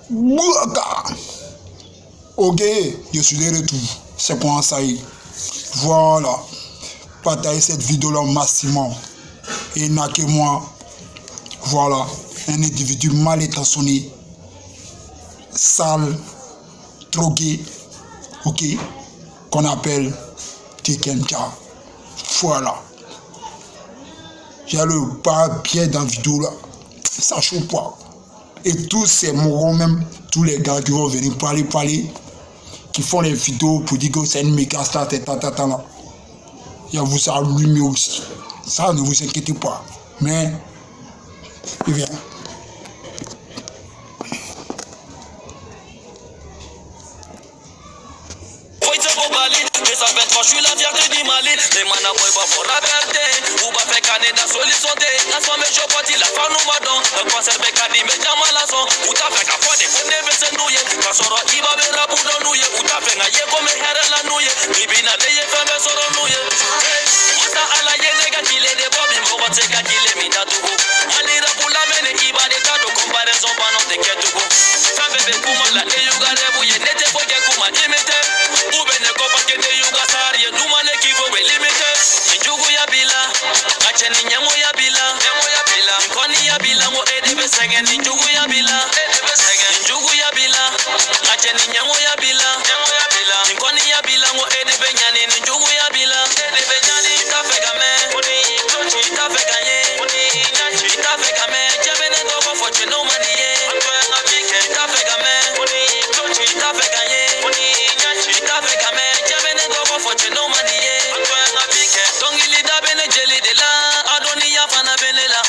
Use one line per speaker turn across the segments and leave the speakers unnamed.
Bouaka. Ok, je suis de retour. C'est comment ça y est. Voilà. Partagez cette vidéo-là au maximum. Et n'a que moi. Voilà. Un individu mal intentionné. Sale. Drogué. Ok. Qu'on appelle Tikenja. Voilà. J'ai le pas bien dans la vidéo là. Ça chauffe pas. Et tous ces morons même, tous les gars qui vont venir parler, qui font les vidéos pour dire que c'est une méga star, là. Il y a vous allumé aussi. Ça, ne vous inquiétez pas. Mais, il vient.
Je suis la fierté du Mali, les manas boy pas pour la vérité. Ou pas fait caner dans solution T. La somme est chaud parti, la femme nous va dans. Le concert de Kadi, mais jamais la son. Ou t'as fait qu'à fois des bonnes baisses nouilles. Quand sort il va vers la boue de nouille. Ou t'as fait naïe comme un herre la nouille. Bibina de yé fait mes soro nouille. Mata à la yé nega kile de bobi. Moko te ka kile mina tugu. Manira pour la mene, il va des tas de comparaison. Banon de ketugu. Femme bébé kuma la de yuga de bouye. N'était pas que kuma imite. Ou bene kopa que de yuga sa. Numane kivo we limite Njugu ya bila Acheni nyamo ya bila Nkoni ya bila Mo edebe senge Njugu ya bila Njugu ya bila Acheni nyamo ya bila Nkoni ya bila Mo edebe nyani Njugu ya bila Itafeka me Itafeka ye Itafeka me Jebene gogo foche no maniye Itafeka me Itafeka ye Itafeka me Jebene gogo foche no maniye Tongili da bene jeli de la Adoni ya fana bene la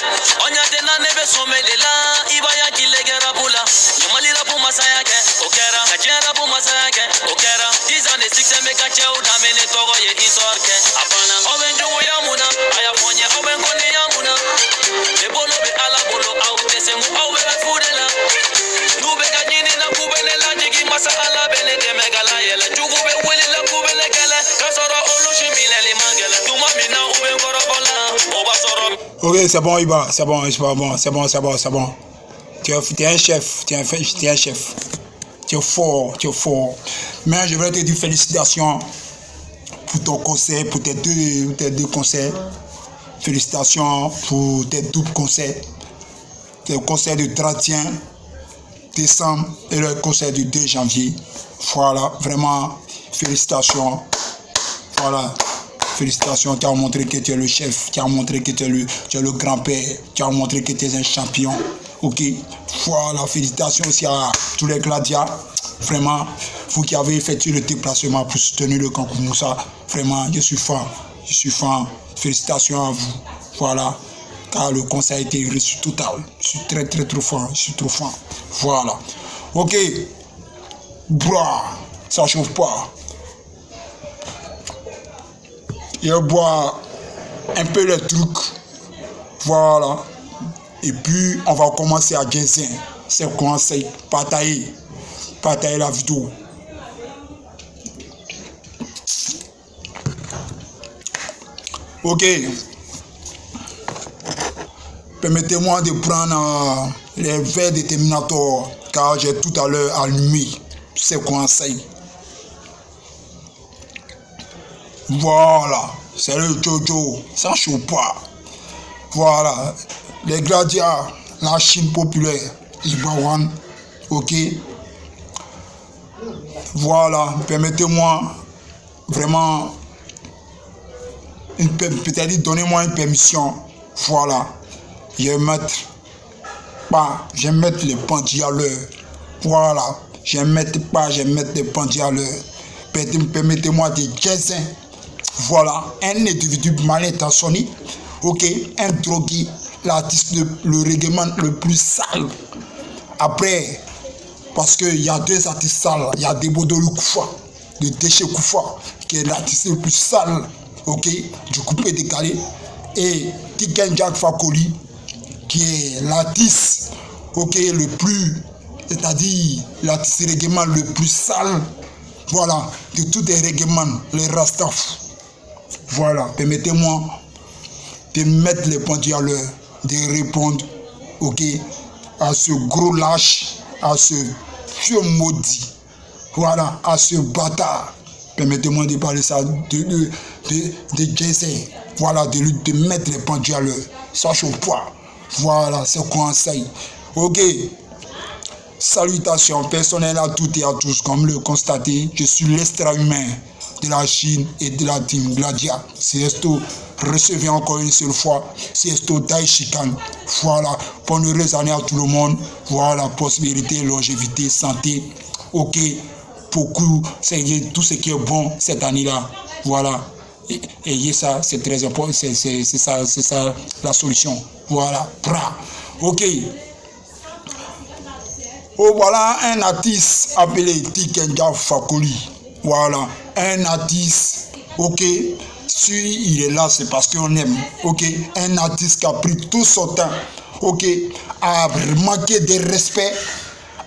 Onya tena nebe some de la Iba ya kilege rabula Nyamali rabu masaya ke Okera Kache rabu masaya ke Okera Tizane sikse me kache udamene Togo ye isorke Apana Oben jugu ya muna Aya fonye oben kone ya muna Lebolo be ala bolo Au tese mu au be fudela Nube kajini na kubene la Jigi masa ala bene de megala yele Jugu be wili la kubene kele Kasoro olu shimile li mangele Tuma mina ube korobola Oba soro.
Ok, c'est bon, Iba, c'est bon, c'est bon. Tu es un chef, tu es un chef. Tu es fort. Mais je voudrais te dire félicitations pour ton concert, pour tes deux concerts. Félicitations pour tes doubles concerts. Tes concerts du 31 décembre et le concert du 2 janvier. Voilà, vraiment, félicitations. Voilà. Félicitations, tu as montré que tu es le chef, tu as montré que tu es le grand-père, tu as montré que tu es un champion. Ok, voilà, félicitations aussi à tous les gladiateurs. Vraiment, vous qui avez effectué le déplacement pour soutenir le Kankou Moussa, vraiment, je suis fan. Félicitations à vous. Voilà, car le conseil a été reçu total. Je suis très trop fan. Voilà. Ok, bra, ça chauffe pas. Je bois un peu le truc. Voilà. Et puis, on va commencer à jazzer. C'est commencer à partager la vidéo. Ok. Permettez-moi de prendre les verres de Terminator, car j'ai tout à l'heure allumé. C'est commencer. Voilà, c'est le Jojo, ça chauffe pas. Voilà, les gladiateurs, la Chine populaire, Ibawan, ok. Voilà, permettez-moi vraiment, peut-être donnez-moi une permission. Voilà, je vais mettre les bandits à l'heure. Voilà, je vais mettre les bandits à l'heure. Permettez-moi de jazzer. Voilà, un individu mal intentionné, ok, un drogué, l'artiste, le règlement le plus sale. Après, parce qu'il y a deux artistes sales, il y a Debodolu Koufa, de Déchet Koufa, qui est l'artiste le plus sale, ok, du coupé décalé, et Tikenja Fakoli, qui est l'artiste, ok, le plus, c'est-à-dire l'artiste règlement le plus sale, voilà, de tous les règlements, les Rastaf. Voilà, permettez-moi de mettre les points à l'heure, de répondre, ok, à ce gros lâche, à ce vieux maudit. Voilà, à ce bâtard. Permettez-moi de parler ça de Jay-Z. Voilà, de mettre les pendules à l'heure. Sache au poids. Voilà, c'est conseil. Ok. Salutations personnelles à toutes et à tous. Comme le constatez, je suis l'extra-humain de la Chine et de la team Gladia. C'est esto. Recevez encore une seule fois. C'est esto Daishikan. Voilà. Bonne heureuse année à tout le monde. Voilà. Prospérité, longévité, santé. Ok. Beaucoup, c'est tout ce qui est bon cette année-là. Voilà. Et ça, c'est très important. C'est ça la solution. Voilà. Ok. Oh, voilà un artiste appelé Tikenga Fakoli. Voilà. Un artiste. Ok. Si il est là, c'est parce qu'on aime. Ok. Un artiste qui a pris tout son temps. Ok. À manquer de respect.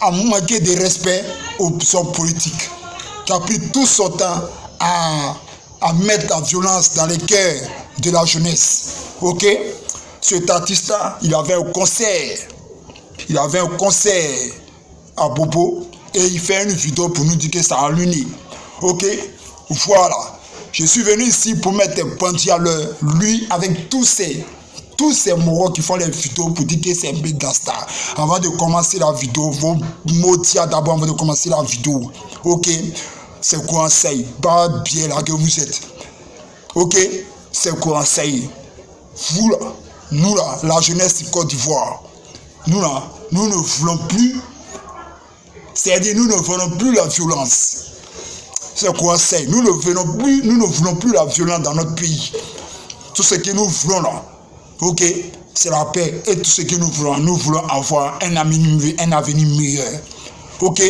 À manquer de respect aux hommes politiques, qui a pris tout son temps à mettre la violence dans les cœurs de la jeunesse. Ok? Cet artiste-là, il avait un concert. Il avait un concert à Bobo et il fait une vidéo pour nous dire que ça a luné. Ok? Voilà. Je suis venu ici pour mettre un bandit à l'heure. Lui, avec tous ces moraux qui font les vidéos pour dire que c'est un méga star. Avant de commencer la vidéo, vous maudire d'abord avant de commencer la vidéo. Ok? C'est conseil. Pas bien là que vous êtes. Ok? C'est conseil. Vous là, nous là, la jeunesse du Côte d'Ivoire, nous là, nous ne voulons plus. C'est-à-dire, nous ne voulons plus la violence. C'est conseil. Nous ne voulons plus la violence dans notre pays. Tout ce que nous voulons là. Ok, c'est la paix et tout ce que nous voulons avoir un avenir meilleur. Ok,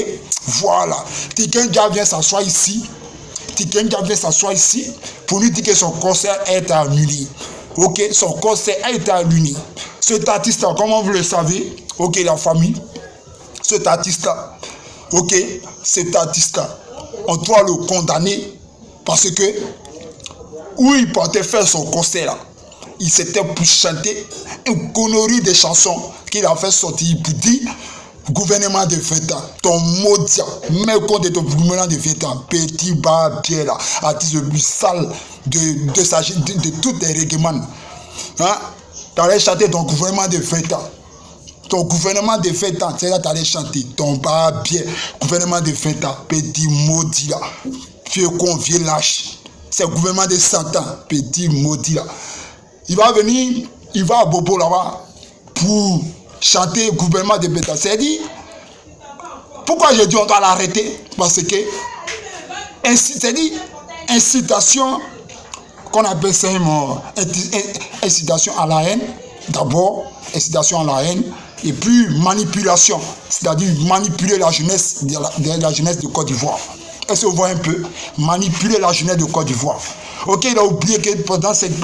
voilà. Tikenga vient s'asseoir ici. Pour nous dire que son concert est annulé. Ok, son concert a été annulé. Cet artiste, comment vous le savez, ok, la famille, cet artiste-là, ok, on doit le condamner parce que où il partait faire son concert là. Il s'était pour chanter une connerie de chansons qu'il a fait sortir pour dire gouvernement de 20 ans, ton maudit, mets compte de ton gouvernement de 20 ans, petit barbier là, artiste le plus sale de tous les règlements. Hein? Tu allais chanter ton gouvernement de 20 ans. Ton gouvernement de 20 ans, c'est là que tu allais chanter. Ton barbier, gouvernement de 20 ans, petit maudit là, vieux con, vieux lâche. C'est le gouvernement de 100 ans, petit maudit là. Il va venir, il va à Bobo là-bas pour chanter gouvernement de bêta. C'est-à-dire, pourquoi j'ai dit on doit l'arrêter? Parce que, c'est-à-dire, incitation, qu'on appelle ça incitation à la haine, d'abord, incitation à la haine, et puis manipulation, c'est-à-dire manipuler la jeunesse de Côte d'Ivoire. Est-ce que vous voyez un peu? Manipuler la jeunesse de Côte d'Ivoire. Ok, il a oublié que pendant cette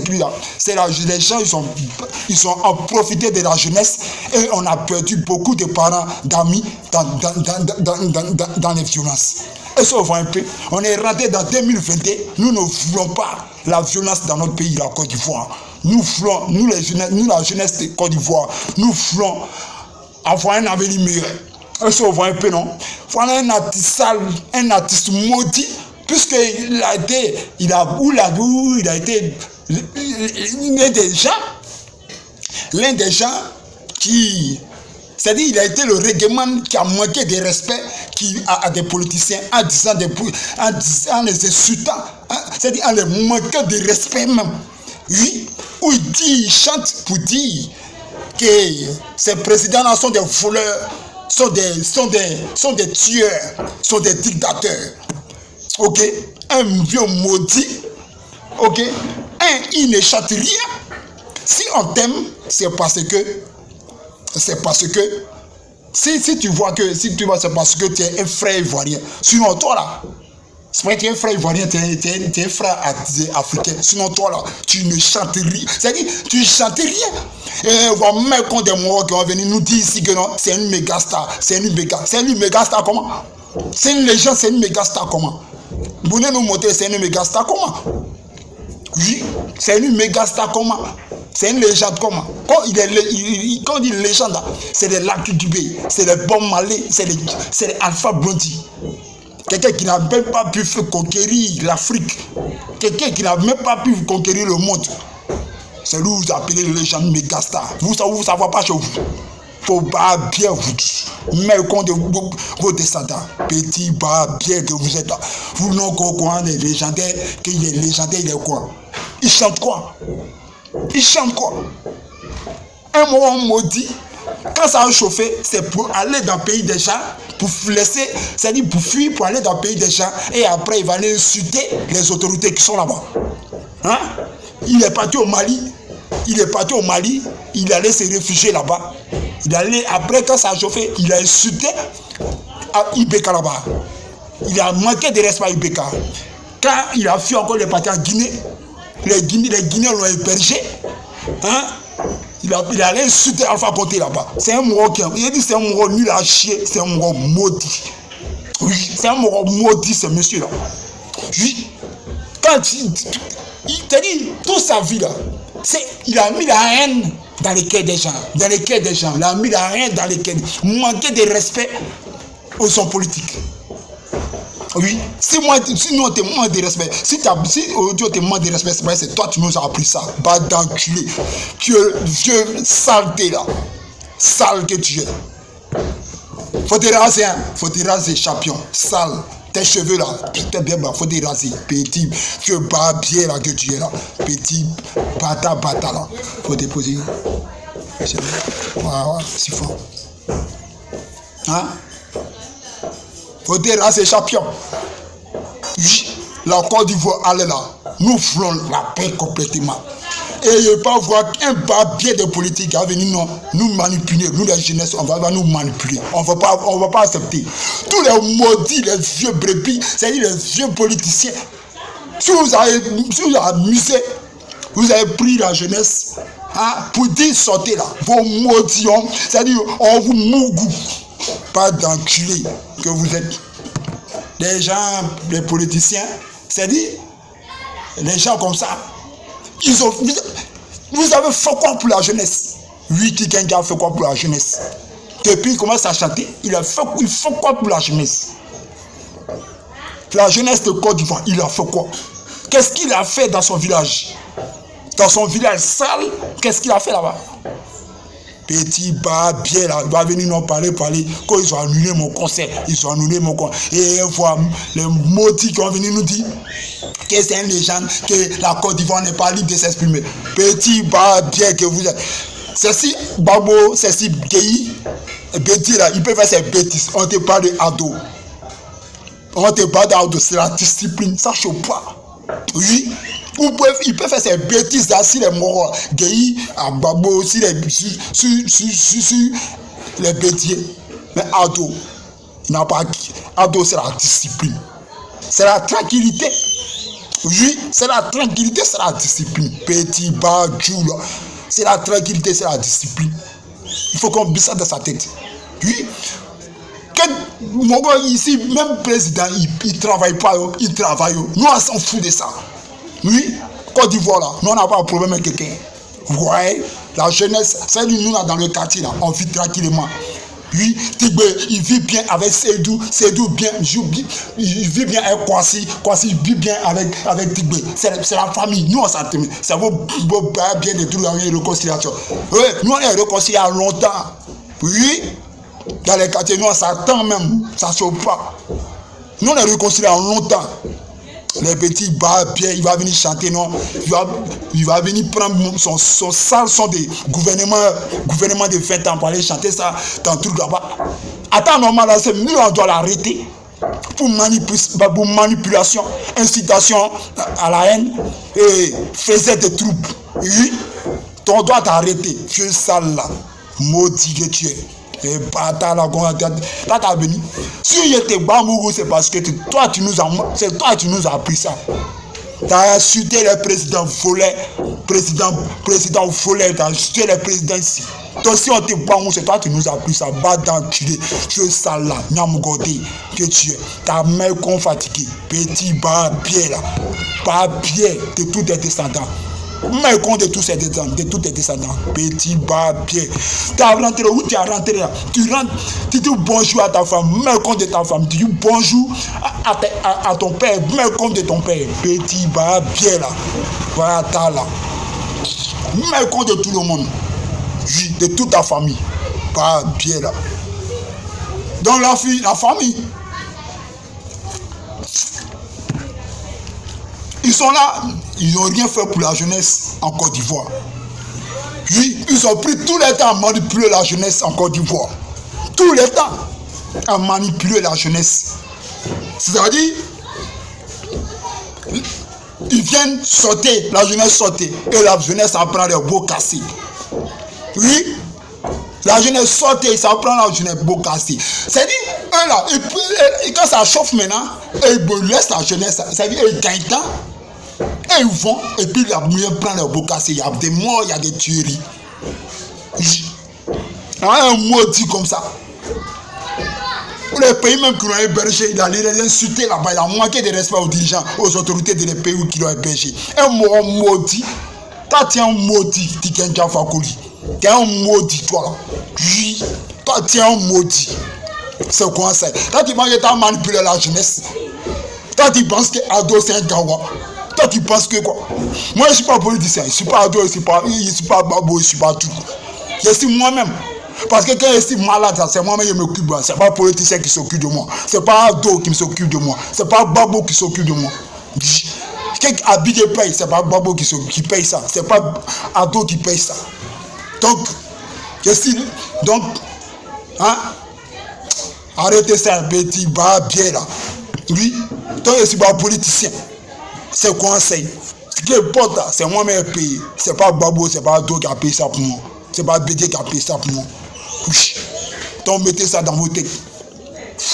pluie-là, les gens, ils ont profité de la jeunesse et on a perdu beaucoup de parents, d'amis dans les violences. Est-ce que vous voyez un peu? On est rentré dans 2022, nous ne voulons pas la violence dans notre pays, la Côte d'Ivoire. Nous, la jeunesse de Côte d'Ivoire, nous voulons avoir un avenir meilleur. Est-ce que vous voyez un peu, non? Voilà un artiste sale, un artiste maudit, puisqu'il a été l'un des gens qui, c'est-à-dire il a été le règlement qui a manqué de respect à des politiciens en les insultant, hein, c'est-à-dire en les manquant de respect même. Oui, où il chante pour dire que ces présidents-là sont des voleurs, sont des tueurs, sont des dictateurs. Ok, un vieux maudit. Ok, il ne chante rien. Si on t'aime, c'est parce que si tu vois c'est parce que tu es un frère ivoirien. Sinon toi là, c'est pas que tu es un frère ivoirien, tu es un frère africain. Sinon toi là, tu ne chantes rien. C'est-à-dire, tu ne chantes rien. Et on va mettre compte des mots qui vont venir nous dire ici que non, c'est une méga star. C'est une méga star comment? C'est une légende, c'est une méga star comment? Vous voulez nous montrer c'est une méga star comment? Oui, c'est une méga star comment? C'est une légende comment? Quand on dit légende, c'est les Lucky Dubé, c'est les Bob Marley, c'est les Alpha Blondy. Quelqu'un qui n'a même pas pu conquérir l'Afrique. Quelqu'un qui n'a même pas pu conquérir le monde. C'est lui que vous appelez les légendes mégastar. Vous ne savez pas chez vous. Il faut pas bien vous mettre compte de vos descendants. Petit bas bien que vous êtes là. Vous n'avez qu'au courant des légendaires, qu'il est légendaire, il est quoi? Il chante quoi? Il chante quoi? Un moment maudit, quand ça a chauffé, c'est pour aller dans le pays des gens, pour laisser, c'est-à-dire pour fuir, pour aller dans le pays des gens, et après il va aller insulter les autorités qui sont là-bas. Hein? Il est parti au Mali, il allait se réfugier là-bas. Après, quand ça a chauffé, il a insulté à Ibeka là-bas. Il a manqué de respect à Ibeka. Quand il a fui encore les partis en Guinée, les Guinéens l'ont hébergé. Hein? Il allait insulter Alpha Condé là-bas. C'est un Marocain. Il a dit c'est un Maroc nul à chier, c'est un Maroc maudit. Oui, c'est un Maroc maudit, ce monsieur-là. Oui. Quand il t'a dit toute sa vie là, il a mis la haine dans les cœurs des gens. Il a mis la haine dans les cœurs. Manquer de respect aux hommes politiques. Oui, si nous on te manque de respect, si Audio te manque de respect, c'est toi qui nous as appris ça. Bas d'enculé. Tu es vieux saleté là. Sale que tu es. Faut te raser, champion. Sale. Tes cheveux là, putain bien bas, faut te raser. Petit, vieux barbier là que tu es là. Petit, bata là. Faut te poser. Voilà, c'est fort. Hein? Faut te raser, champion. Oui, la Côte d'Ivoire, allez là. Nous voulons la paix complètement. Et il ne pas voir un barbier de politique à venir nous manipuler. Nous, les jeunesses, on va nous manipuler. On ne va pas accepter. Tous les maudits, les vieux brebis, c'est-à-dire les vieux politiciens. Si vous avez amusé, vous avez pris la jeunesse hein, pour dire sortez là. Vos maudits, c'est-à-dire on vous mougou. Pas d'enculé que vous êtes. Les gens, les politiciens, c'est-à-dire les gens comme ça. Vous avez fait quoi pour la jeunesse? Oui, Kikenga a fait quoi pour la jeunesse? Depuis qu'il commence à chanter, il fait quoi pour la jeunesse? La jeunesse de Côte d'Ivoire, il a fait quoi? Qu'est-ce qu'il a fait dans son village? Dans son village sale, qu'est-ce qu'il a fait là-bas? Petit barbier là, il va venir nous parler. Quand ils ont annulé mon concert, Et une fois, les maudits qui vont venir nous dire que c'est une légende, que la Côte d'Ivoire n'est pas libre de s'exprimer. Petit barbier que vous êtes. Ceci, Babo, ceci, Guéhi, Béti là, il peut faire ses bêtises. On te parle d'ado. C'est la discipline, ça chauffe pas. Oui. Il peut faire ses bêtises là, si les morts, Guéhi, Babo, si les bêtiers. Mais Ado, il n'a pas. Ado, c'est la discipline. C'est la tranquillité. Oui, c'est la tranquillité, c'est la discipline. Petit Badjou, là. C'est la tranquillité, c'est la discipline. Il faut qu'on bise ça dans sa tête. Oui. Mon gars, ici, même président, il ne travaille pas, il travaille. Nous, on s'en fout de ça. Oui, Côte d'Ivoire là, nous on n'a pas de problème avec quelqu'un. Vous voyez, la jeunesse, c'est nous là dans le quartier là, on vit tranquillement. Oui, Tigbe, il vit bien avec Seydou bien, il vit bien avec Kwasi vit bien avec Tigbe. C'est la famille, nous on s'attend. Ça vaut bien de tout une réconciliation. Oui, nous on est réconciliés à longtemps. Oui, dans les quartiers, nous on s'attend même, ça ne sauve pas. Nous on est réconciliés à longtemps. Les petits barbiers, il va venir chanter, non? Il va venir prendre son sale son de gouvernement de 20 ans pour aller chanter ça dans le truc là-bas. Attends, normal, là, nous, on doit l'arrêter pour manipulation, incitation à la haine et faisait des troupes. Oui, on doit t'arrêter, vieux sale là, maudit que tu es. Et bâtard là, t'as venu. Si il était Bamougou, c'est parce que toi tu nous as appris ça. T'as insulté les présidents volés, président volé, t'as insulté les présidents ici. Donc si on te Bamougou, c'est toi qui nous as appris ça. Bas d'enculé, tu es sale là, Nyamgodé, que tu es. Ta mère qu'on fatigué, petit barbier là, barbier de tous tes descendants. Mais compte de tous ces descendants, de tous tes descendants. Petit barbier. Tu as rentré où tu as rentré là? Tu rentres, tu dis bonjour à ta femme, mais compte de ta femme. Tu dis bonjour à ton père, mais compte de ton père. Petit barbier là. Voilà, t'as là. Mais compte de tout le monde. De toute ta famille. Barbier là. Donc la famille. Ils sont là, ils n'ont rien fait pour la jeunesse en Côte d'Ivoire. Oui, ils ont pris tout le temps à manipuler la jeunesse en Côte d'Ivoire. Tout le temps à manipuler la jeunesse. C'est-à-dire, ils viennent sauter, la jeunesse sauter, et la jeunesse apprend des beaux cassés. Oui, la jeunesse sauter, ça prend la jeunesse beau cassés. C'est-à-dire, eux là, et quand ça chauffe maintenant, ils laissent la jeunesse, c'est-à-dire, ils gagnent temps. Et ils vont, et puis la moyen prend leur beau cassé. Il y a des morts, il y a des tueries. Un maudit comme ça. Les pays même qui l'ont hébergé, il allait l'insulter là-bas. Il a manqué de respect aux dirigeants, aux autorités des pays qui l'ont hébergé. Un mort maudit. Toi, tu es un maudit, Tikenja Fakoli. Tu es un maudit, toi là. Oui, toi, tu es un maudit. C'est quoi ça? Toi, tu penses que tu as manipulé la jeunesse. Toi, tu penses que Ado, c'est un gawa. Toi, tu penses que quoi? Moi, je ne suis pas politicien, je ne suis pas Ado, je ne suis pas Babo, je ne suis pas tout. Je suis moi-même. Parce que quand je suis malade, c'est moi-même qui m'occupe. Ce n'est pas politicien qui s'occupe de moi. Ce n'est pas Ado qui s'occupe de moi. Ce n'est pas Babo qui s'occupe de moi. Quand Abidé paye, ce n'est pas Babo qui paye ça. Ce n'est pas Ado qui paye ça. Donc, je suis. Donc, hein? Arrêtez ça, petit barbier là. Oui, toi, je ne suis pas politicien. C'est conseil. Ce qui importe, c'est moi-même payé. Ce n'est pas Babo, ce n'est pas Ado qui a payé ça pour moi. Ce n'est pas BD qui a payé ça pour moi. Oui. Donc, mettez ça dans vos têtes.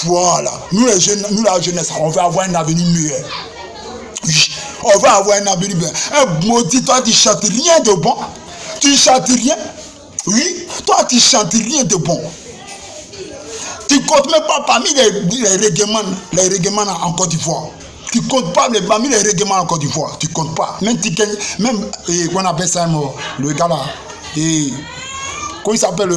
Voilà. Nous, les jeunes, nous, la jeunesse, on va avoir un avenir meilleur. Oui. On va avoir un avenir meilleur. Un maudit, toi, tu ne chantes rien de bon. Tu ne chantes rien. Oui. Toi, tu ne chantes rien de bon. Tu ne comptes même pas parmi les règlements en Côte d'Ivoire. Tu ne comptes pas parmi les règlements en Côte d'Ivoire. Tu ne comptes pas. Même, on appelle ça le gars là. Comment il s'appelle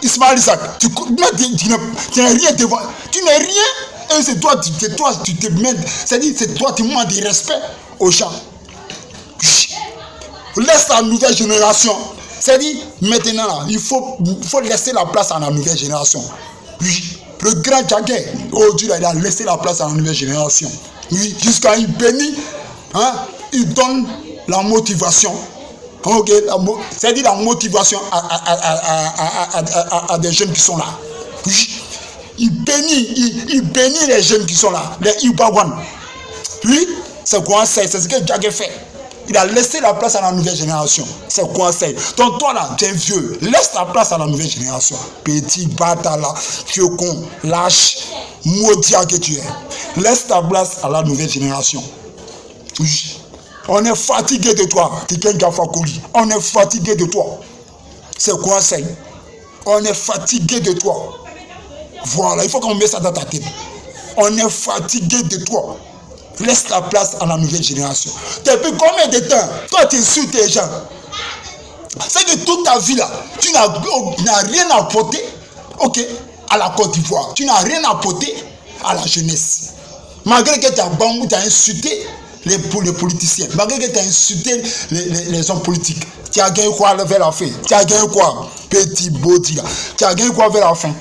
Ismaël Isaac. Tu n'es rien devant. Tu n'es rien. Et c'est toi, tu te mets. C'est-à-dire, c'est toi, tu manques de respect aux gens. Laisse la nouvelle génération. C'est-à-dire, maintenant, là, il faut laisser la place à la nouvelle génération. Oui. Le grand Djaguer, aujourd'hui, il a laissé la place à la nouvelle génération. Oui, jusqu'à il bénit, hein, il donne la motivation. Okay, c'est-à-dire la motivation à des jeunes qui sont là. Oui. Il bénit les jeunes qui sont là, les Ibawan. Oui, c'est quoi c'est ce que Djaguer fait. Il a laissé la place à la nouvelle génération. C'est quoi c'est? Donc toi là, tu es vieux. Laisse la place à la nouvelle génération. Petit bâtard là, vieux con, lâche, maudit que tu es. Laisse ta place à la nouvelle génération. Oui. On est fatigué de toi, Tikenja Fakoli. On est fatigué de toi. C'est quoi c'est? On est fatigué de toi. Voilà, il faut qu'on mette ça dans ta tête. On est fatigué de toi. Laisse la place à la nouvelle génération. Depuis combien de temps, toi tu insultes les gens? C'est que toute ta vie là, tu n'as rien apporté, ok, à la Côte d'Ivoire. Tu n'as rien apporté à la jeunesse. Malgré que tu as insulté les politiciens, malgré que tu as insulté les hommes politiques, tu as gagné quoi vers la fin? Tu as gagné quoi, petit body là? Tu as gagné quoi vers la fin?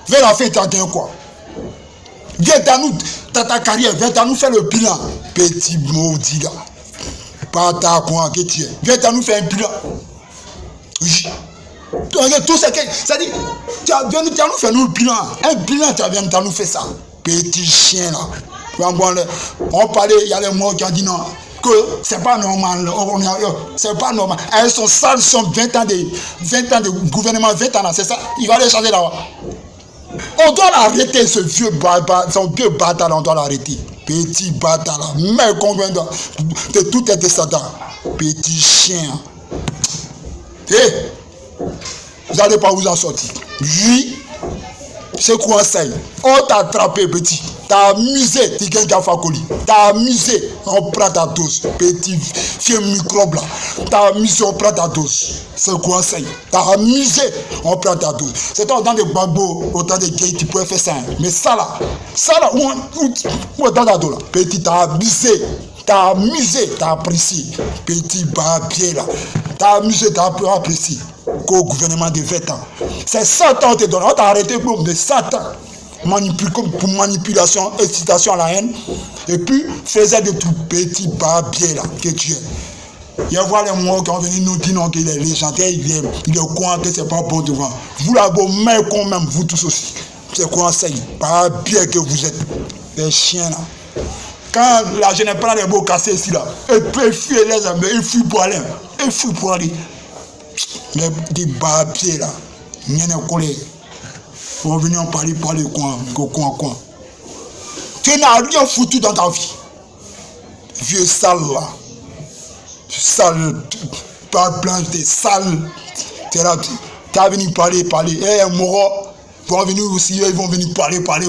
Vers la fin, tu as gagné quoi? Viens à nous, dans ta carrière, viens à nous faire le bilan. Petit maudit là. Pas ta quoi que tu es. Viens à nous faire un bilan. Oui. Tout ce que. C'est-à-dire, tu viens nous faire le bilan. Un bilan, tu viens nous faire ça. Petit chien là. On parlait, il y a les mots qui ont dit non. Que c'est pas normal. C'est pas normal. Elles sont sales, sont 20 ans de gouvernement, 20 ans là, c'est ça. Il va les changer là-bas. On doit l'arrêter, ce vieux bâtard, son vieux bâtard, on doit l'arrêter. Petit bâtard là, mais combien de tout est descendant. Petit chien. Vous n'allez pas vous en sortir. Oui, c'est quoi ça? On t'a attrapé, petit. t'as amusé, tu gagnes Fakoli. T'as amusé, on prend ta dose. Petit vieux microbe là. T'as amusé, on prend ta dose. C'est quoi ça? T'as amusé, on prend ta dose. C'est autant de babos, autant de gays, tu pourrais faire ça. Mais ça là, où dans ta dose là? Petit, t'as abusé. T'as amusé, t'as apprécié. Petit barbier là. T'as amusé, t'as apprécié. Qu'au gouvernement de 20 ans. C'est 100 ans on te donne. On t'a arrêté pour de 100 ans. Pour manipulation, excitation à la haine. Et puis, faisait de tout petit barbier là que tu es. Il y a voir les mots qui ont venu nous dire non, qu'il est légendaire, il est au courant que c'est pas bon devant. Vous là, vos mains quand même, vous tous aussi. C'est quoi ça? Barbier que vous êtes. Des chiens là. Quand la jeune prend les mots cassés ici là, et puis fuir les amis, il fuit pour aller. Il fuit pour aller. Les petits barbiers là, il y a des collègues. On va venir en parler pour aller coin. Tu n'as rien foutu dans ta vie. Vieux sale là. Sale, pas blanche, t'es sale. T'es là, t'as venu parler. Eh, Moro, ils vont venir aussi, ils vont venir parler, quoi.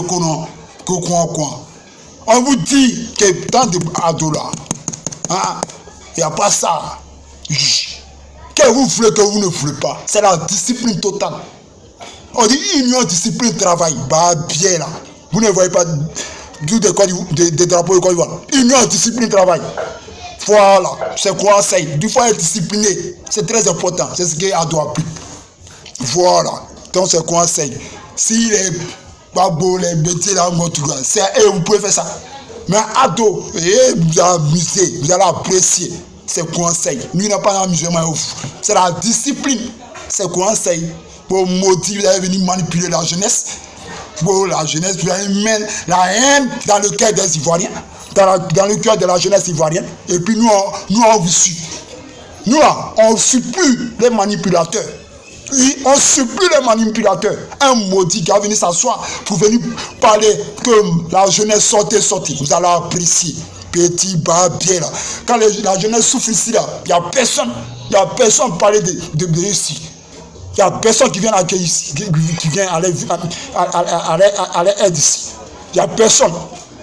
On vous dit que dans des ados là, hein, il n'y a pas ça. Que vous voulez, que vous ne voulez pas. C'est la discipline totale. On dit union, discipline, travail. Bah, bien là. Vous ne voyez pas des drapeaux de Côte d'Ivoire. Union, discipline, travail. Voilà. C'est quoi ça? Du fois être discipliné. C'est très important. C'est ce qu'il doit appliquer. Voilà. Donc, c'est quoi ça? Si les babos, les bêtises là, vous pouvez faire ça. Mais ado, vous allez amuser, vous allez apprécier. C'est conseil. Nous n'avons pas d'amusement. C'est la discipline. C'est conseil. Pour motiver, vous allez venir manipuler la jeunesse. Pour la jeunesse, vous allez mettre la haine dans le cœur des Ivoiriens. Dans le cœur de la jeunesse ivoirienne. Et puis nous, on vous suit. Nous, on ne suit plus les manipulateurs. Oui, on ne suit plus les manipulateurs. Un maudit qui a venu s'asseoir pour venir parler que la jeunesse sortait. Vous allez apprécier. Petit barbier là. Quand la jeunesse souffre ici là, il n'y a personne parler de ici. Il n'y a personne qui vient accueillir ici, qui vient aller aider ici. Il n'y a personne.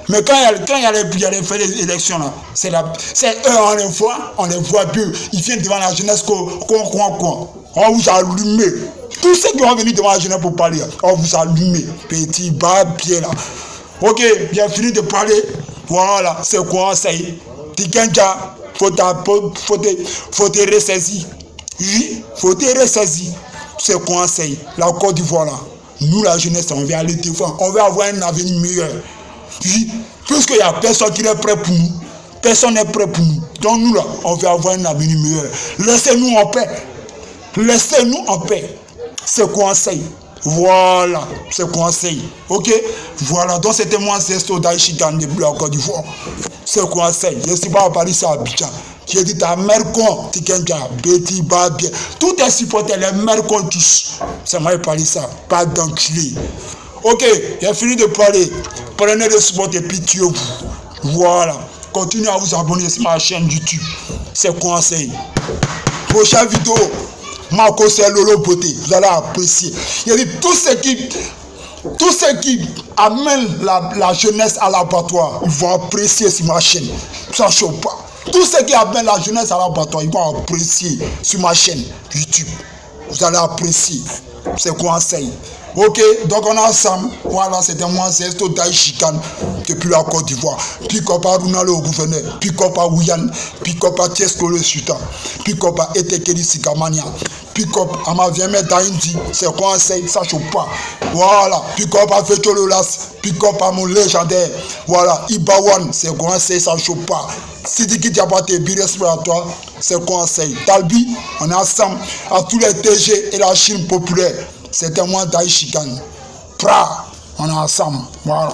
Mais quand il y a les élections là, c'est eux on les voit plus. Ils viennent devant la jeunesse quoi. On vous allume. Tous ceux qui vont venir devant la jeunesse pour parler, on vous allume. Petit barbier là. Ok, bien fini de parler. Voilà, c'est quoi ça? Tikenja, faut te ressaisir. Oui, faut te ressaisir. C'est quoi ça? La Côte d'Ivoire là. Nous la jeunesse, on va aller devant. On va avoir un avenir meilleur. Oui, puisqu'il n'y a personne qui est prêt pour nous. Personne n'est prêt pour nous. Donc nous là, on va avoir un avenir meilleur. Laissez-nous en paix. Laissez-nous en paix. C'est quoi ça? Voilà, c'est conseil. Ok? Voilà, donc c'était moi, c'est Sodaïchitan de la Côte d'Ivoire. C'est conseil. Je ne suis pas à Paris, c'est à Abidjan. J'ai dit ta mère con, Tikenja, Betty, Babie, tout est supporté, les mères con tous. Ça m'a parlé ça, pas d'enculé. Ok, j'ai fini de parler. Prenez le support et puis tuez-vous. Voilà. Continuez à vous abonner sur ma chaîne YouTube. C'est conseil. Prochaine vidéo. Marco, c'est Lolo Beauté. Vous allez apprécier. Il y a tout ce qui amène la jeunesse à l'abattoir, ils vont apprécier sur ma chaîne. Ça ne choque pas. Tout ce qui amène la jeunesse à l'abattoir, ils vont apprécier sur ma chaîne YouTube. Vous allez apprécier. C'est conseil. Ok, donc on est ensemble. Voilà, c'était moi, c'est Sodaïchitan depuis la Côte d'Ivoire. Pick-up à Runa le gouverneur, pick-up à Ouyan, pick-up à Tiesko le sultan, pick-up à Etekeli Sikamania, pick-up à ma vieille mère d'Aïndi, c'est conseil, ça choque pas. Voilà, pick-up à Fecho Lolas, pick-up à mon légendaire. Voilà, Ibawan, c'est conseil, ça choque pas. Sidiki Diabaté, respiratoire, c'est conseil. Talbi, on est ensemble à tous les TG et la Chine populaire. C'était moi, Daïchitan. Pra, on est ensemble. Voilà.